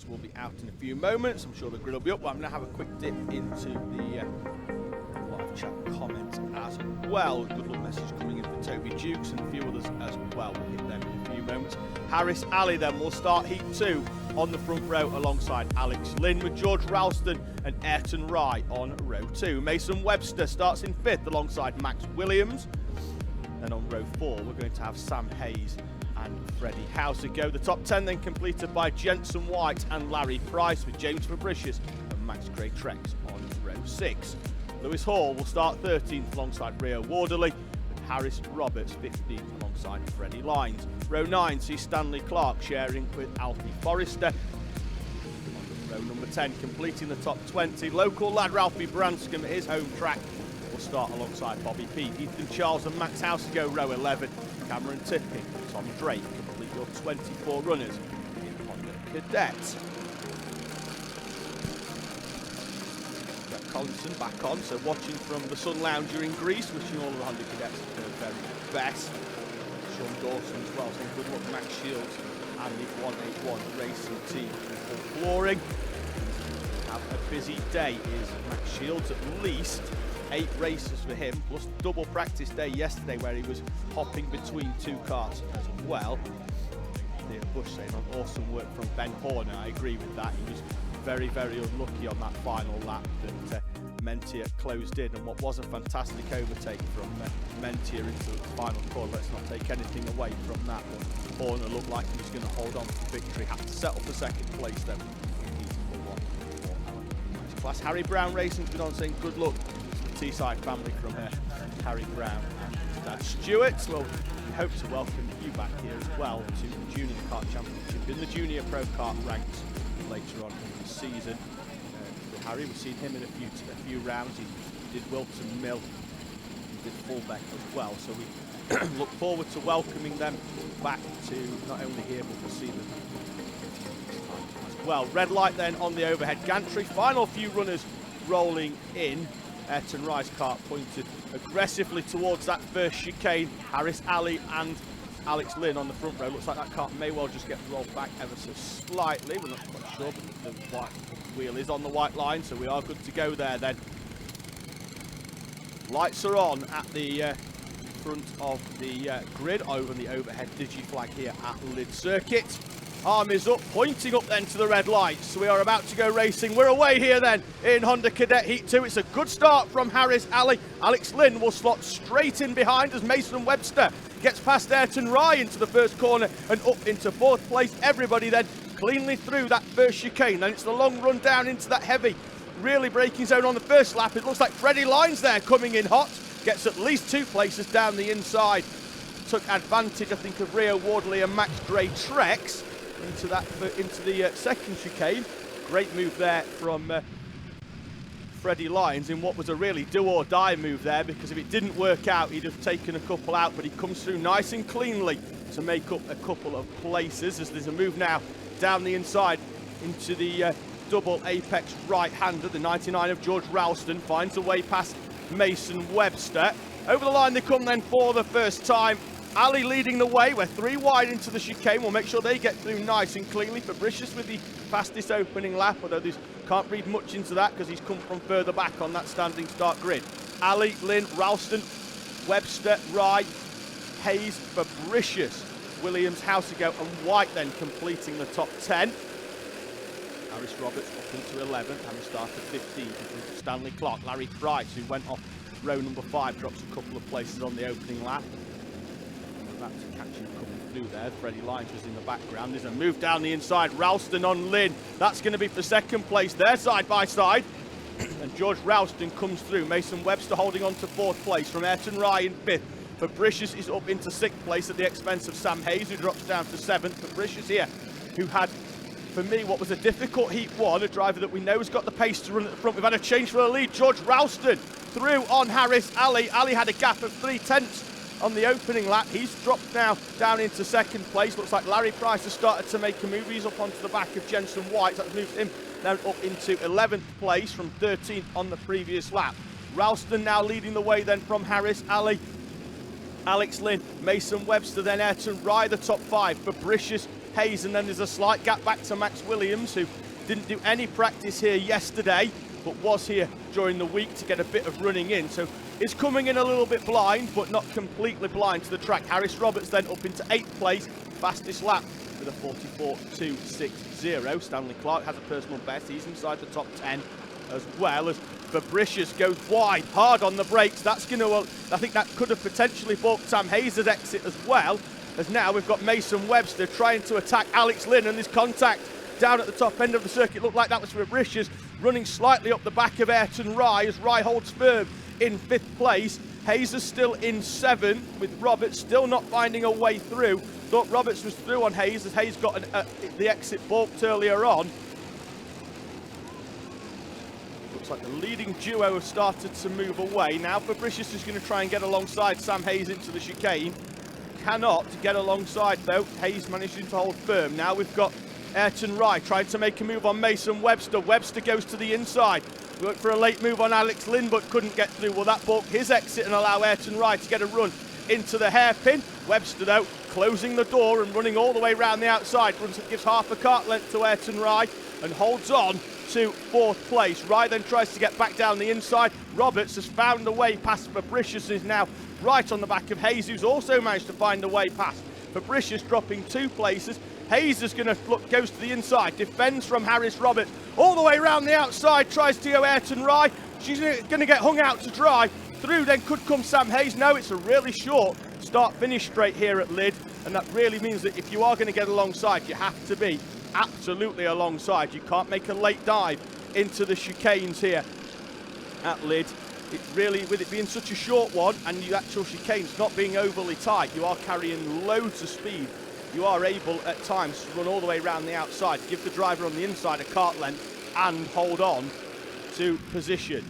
runners will be out in a few moments. I'm sure the grid will be up, but I'm going to have a quick dip into the live chat comments as well. Good luck message coming in for Toby Dukes and a few others as well. We'll hit them in a few moments. Harris Ali then will start heat 2 on the front row alongside Alex Lynn, with George Ralston and Ayrton Rye on row 2. Mason Webster starts in 5th alongside Max Williams. Then on row 4 we're going to have Sam Hayes and Freddie Housego. The top 10 then completed by Jensen White and Larry Price, with James Fabricius and Max Gray-Trex on row 6. Lewis Hall will start 13th alongside Rio Warderley, with Harris Roberts 15th alongside Freddie Lines. Row 9 sees Stanley Clark sharing with Alfie Forrester. On row number 10, completing the top 20, local lad Ralphie Branscombe at his home track will start alongside Bobby Peake. Ethan Charles and Max Housego row 11. Cameron Tipping and Tom Drake complete your 24 runners in Honda Cadet. Brett Collinson back on, so watching from the Sun Lounger in Greece, wishing all of the Honda Cadets the very best. Sean Dawson as well, saying good luck Max Shields and the 181 racing team for flooring. Have a busy day is Max Shields, at least 8 races for him, plus double practice day yesterday where he was hopping between 2 carts as well. Theo Bush saying on awesome work from Ben Horner. I agree with that. He was very, very unlucky on that final lap that Mentia closed in, and what was a fantastic overtake from Mentia into the final corner. Let's not take anything away from that one. Horner looked like he was going to hold on for victory, had to settle for second place then. Nice class. Harry Brown Racing's been on saying good luck to the Teesside family from Harry Brown and Dad Stewart. Well, we hope to welcome you back here as well to the Junior Kart Championship in the Junior Pro Kart ranks later on in the season. With Harry, we've seen him in a few rounds. He did Wilton Mill, he did Fullbeck as well. So we look forward to welcoming them back to not only here but we'll see them as well. Red light then on the overhead gantry. Final few runners rolling in. Ayrton Rye's kart pointed aggressively towards that first chicane. Harris Ali and Alex Lynn on the front row. Looks like that kart may well just get rolled back ever so slightly. We're not quite sure, but the white wheel is on the white line, so we are good to go there then. Lights are on at the front of the grid over the overhead digi-flag here at Lydd Circuit. Arm is up, pointing up then to the red lights. So we are about to go racing. We're away here then in Honda Cadet Heat 2. It's a good start from Harris Ali. Alex Lynn will slot straight in behind as Mason Webster gets past Ayrton Rye into the first corner and up into 4th place. Everybody then cleanly through that first chicane. Then it's the long run down into that heavy, really braking zone on the first lap. It looks like Freddie Lines there coming in hot. Gets at least 2 places down the inside. Took advantage, I think, of Rio Wardley and Max Gray-Trex into the second chicane. Great move there from Freddie Lines in what was a really do or die move there, because if it didn't work out he'd have taken a couple out, but he comes through nice and cleanly to make up a couple of places as there's a move now down the inside into the double apex right-hander. The 99 of George Ralston finds a way past Mason Webster. Over the line they come then for the first time. Ali leading the way. We're 3 wide into the chicane. We'll make sure they get through nice and cleanly. Fabricius with the fastest opening lap, although there's can't read much into that because he's come from further back on that standing start grid. Ali, Lynn, Ralston, Webster, Rye, Hayes, Fabricius, Williams, Housego and White then completing the top 10. Harris Roberts up into 11th, having started 15th. Stanley Clark, Larry Price, who went off row number 5, drops a couple of places on the opening lap. About to catch him coming through there. Freddie Lines was in the background. There's a move down the inside. Ralston on Lynn. That's going to be for second place there, side by side. And George Ralston comes through. Mason Webster holding on to 4th place from Ayrton Rye in 5th. Fabricius is up into 6th place at the expense of Sam Hayes, who drops down to 7th. Fabricius here, who had, for me, what was a difficult Heat 1, a driver that we know has got the pace to run at the front. We've had a change for the lead. George Ralston through on Harris Ali. Ali had a gap of 3/10 on the opening lap. He's dropped now down into 2nd place. Looks like Larry Price has started to make a move. He's up onto the back of Jensen White. That's moved him down up into 11th place from 13th on the previous lap. Ralston now leading the way then from Harris Ali. Alex Lynn, Mason Webster, then Ayrton Rye, the top 5. Fabricius, Hayes, and then there's a slight gap back to Max Williams, who didn't do any practice here yesterday, but was here during the week to get a bit of running in. So is coming in a little bit blind, but not completely blind to the track. Harris Roberts then up into 8th place, fastest lap with a 44.260. Stanley Clark has a personal best. He's inside the top 10, as well as Fabricius goes wide, hard on the brakes. That's going to, I think that could have potentially balked Sam Hayes' exit as well, as now we've got Mason Webster trying to attack Alex Lynn, and this contact down at the top end of the circuit looked like that was Fabricius, running slightly up the back of Ayrton Rye, as Rye holds firm in 5th place. Hayes is still in 7th, with Roberts still not finding a way through. Thought Roberts was through on Hayes, as Hayes got the exit balked earlier on. Looks like the leading duo have started to move away. Now Fabricius is going to try and get alongside Sam Hayes into the chicane. Cannot get alongside though. Hayes managing to hold firm. Now we've got Ayrton Rye trying to make a move on Mason Webster. Webster goes to the inside. Worked for a late move on Alex Lynn, but couldn't get through. Will that balk his exit and allow Ayrton Rye to get a run into the hairpin? Webster, though, closing the door and running all the way around the outside. Runs and gives half a kart length to Ayrton Rye and holds on to 4th place. Rye then tries to get back down the inside. Roberts has found the way past Fabricius and is now right on the back of Hayes, who's also managed to find the way past. Fabricius dropping 2 places. Hayes is going to look, goes to the inside, defends from Harris Roberts, all the way around the outside, tries to go Ayrton Rye. She's going to get hung out to dry. Through then could come Sam Hayes. No, it's a really short start-finish straight here at Lydd, and that really means that if you are going to get alongside, you have to be absolutely alongside. You can't make a late dive into the chicanes here at Lydd. It really, with it being such a short one and the actual chicanes not being overly tight, you are carrying loads of speed. You are able at times to run all the way around the outside, give the driver on the inside a kart length and hold on to position.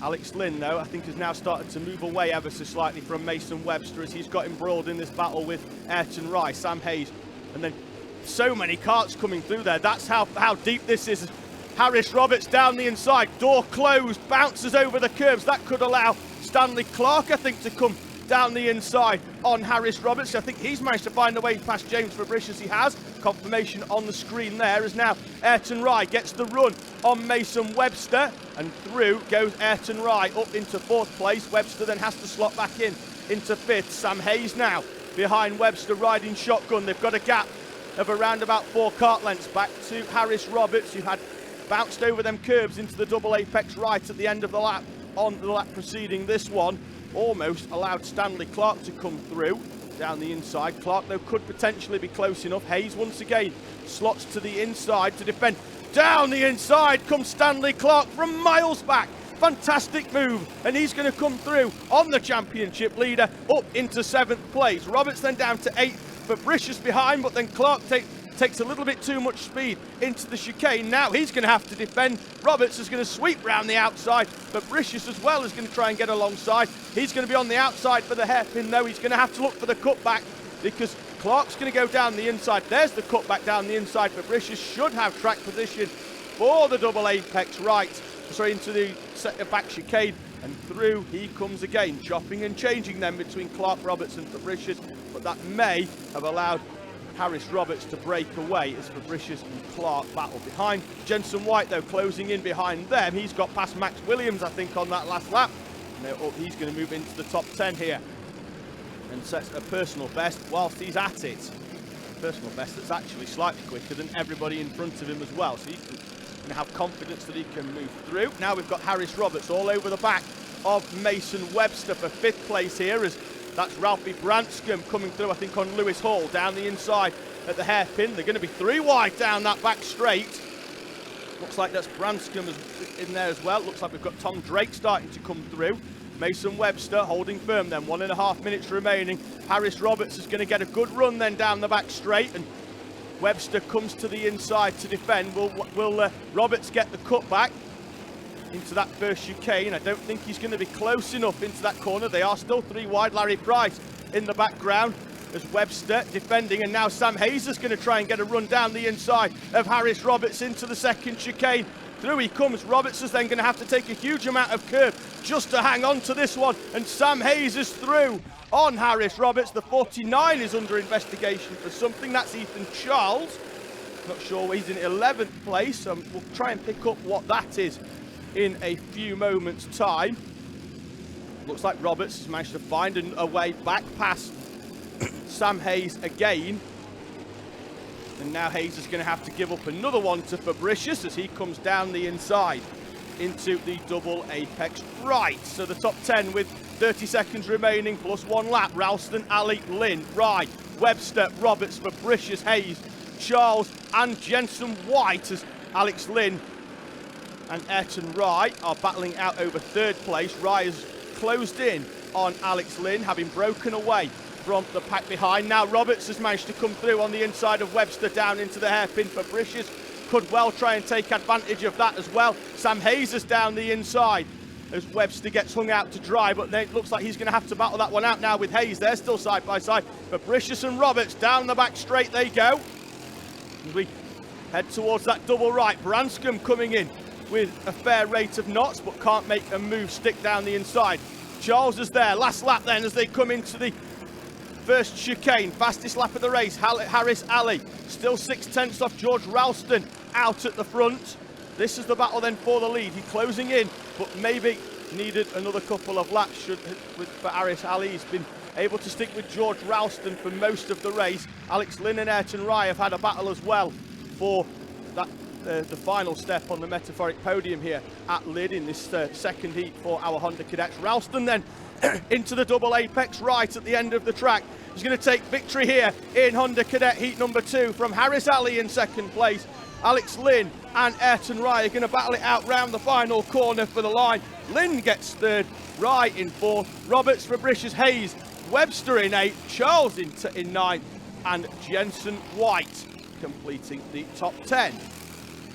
Alex Lynn, though, I think has now started to move away ever so slightly from Mason Webster, as he's got embroiled in this battle with Ayrton Rye, Sam Hayes, and then so many karts coming through there. That's how deep this is. Harris Roberts down the inside, door closed, bounces over the curbs. That could allow Stanley Clark, I think, to come down the inside on Harris Roberts. I think he's managed to find a way past James Fabricius. He has. Confirmation on the screen there, as now Ayrton Rye gets the run on Mason Webster, and through goes Ayrton Rye up into 4th place. Webster then has to slot back into 5th. Sam Hayes now behind Webster riding shotgun. They've got a gap of around about 4 kart lengths back to Harris Roberts, who had bounced over them curbs into the double apex right at the end of the lap, on the lap preceding this one. Almost allowed Stanley Clark to come through down the inside. Clark, though, could potentially be close enough. Hayes once again slots to the inside to defend. Down the inside comes Stanley Clark from miles back. Fantastic move, and he's going to come through on the championship leader up into 7th place. Roberts then down to 8th. Fabricius behind, but then Clark takes a little bit too much speed into the chicane. Now he's going to have to defend. Roberts is going to sweep round the outside. Fabricius as well is going to try and get alongside. He's going to be on the outside for the hairpin, though. He's going to have to look for the cutback, because Clark's going to go down the inside. There's the cutback down the inside. Fabricius should have track position for the double apex right. Sorry, into the back chicane, and through he comes again, chopping and changing them between Clark, Roberts and Fabricius, but that may have allowed Harris Roberts to break away as Fabricius and Clark battle behind. Jensen White, though, closing in behind them. He's got past Max Williams, I think, on that last lap. Now he's going to move into the top 10 here and sets a personal best whilst he's at it. A personal best that's actually slightly quicker than everybody in front of him as well. So he's going to have confidence that he can move through. Now we've got Harris Roberts all over the back of Mason Webster for 5th place here, as that's Ralphie Branscombe coming through, I think, on Lewis Hall down the inside at the hairpin. They're going to be 3 wide down that back straight. Looks like that's Branscombe in there as well. Looks like we've got Tom Drake starting to come through. Mason Webster holding firm then, 1.5 minutes remaining. Harris Roberts is going to get a good run then down the back straight, and Webster comes to the inside to defend. Will Roberts get the cutback into that first chicane? I don't think he's going to be close enough into that corner. They are still 3 wide. Larry Price in the background as Webster defending, and now Sam Hayes is going to try and get a run down the inside of Harris Roberts into the second chicane. Through he comes. Roberts is then going to have to take a huge amount of curb just to hang on to this one. And Sam Hayes is through on Harris Roberts. The 49 is under investigation for something. That's Ethan Charles. Not sure, he's in 11th place. We'll try and pick up what that is in a few moments' time. Looks like Roberts has managed to find a way back past Sam Hayes again. And now Hayes is going to have to give up another one to Fabricius as he comes down the inside into the double apex right. So the top 10 with 30 seconds remaining plus 1 lap. Ralston, Ali, Lynn, Rye, Webster, Roberts, Fabricius, Hayes, Charles and Jensen White as Alex Lynn and Ayrton Rye are battling out over 3rd place. Rye has closed in on Alex Lynn, having broken away from the pack behind. Now Roberts has managed to come through on the inside of Webster down into the hairpin. Fabricius could well try and take advantage of that as well. Sam Hayes is down the inside as Webster gets hung out to dry, but it looks like he's going to have to battle that one out now with Hayes. They're still side by side. Fabricius and Roberts down the back straight they go. And we head towards that double right. Branscombe coming in with a fair rate of knots, but can't make a move stick down the inside. Charles is there. Last lap then as they come into the first chicane. Fastest lap of the race. Harris Ali still 6/10 off George Ralston out at the front. This is the battle then for the lead. He's closing in, but maybe needed another couple of laps for Harris Ali. He's been able to stick with George Ralston for most of the race. Alex Lynn and Ayrton Rye have had a battle as well for that the final step on the metaphoric podium here at Lydd in this second heat for our Honda Cadets. Ralston then into the double apex right at the end of the track. He's going to take victory here in Honda Cadet heat number 2 from Harris Ali in 2nd place. Alex Lynn and Ayrton Rye are going to battle it out round the final corner for the line. Lynn gets 3rd, Rye in 4th, Roberts, Fabricius, Hayes, Webster in 8th, Charles in 9th, and Jensen White completing the top 10.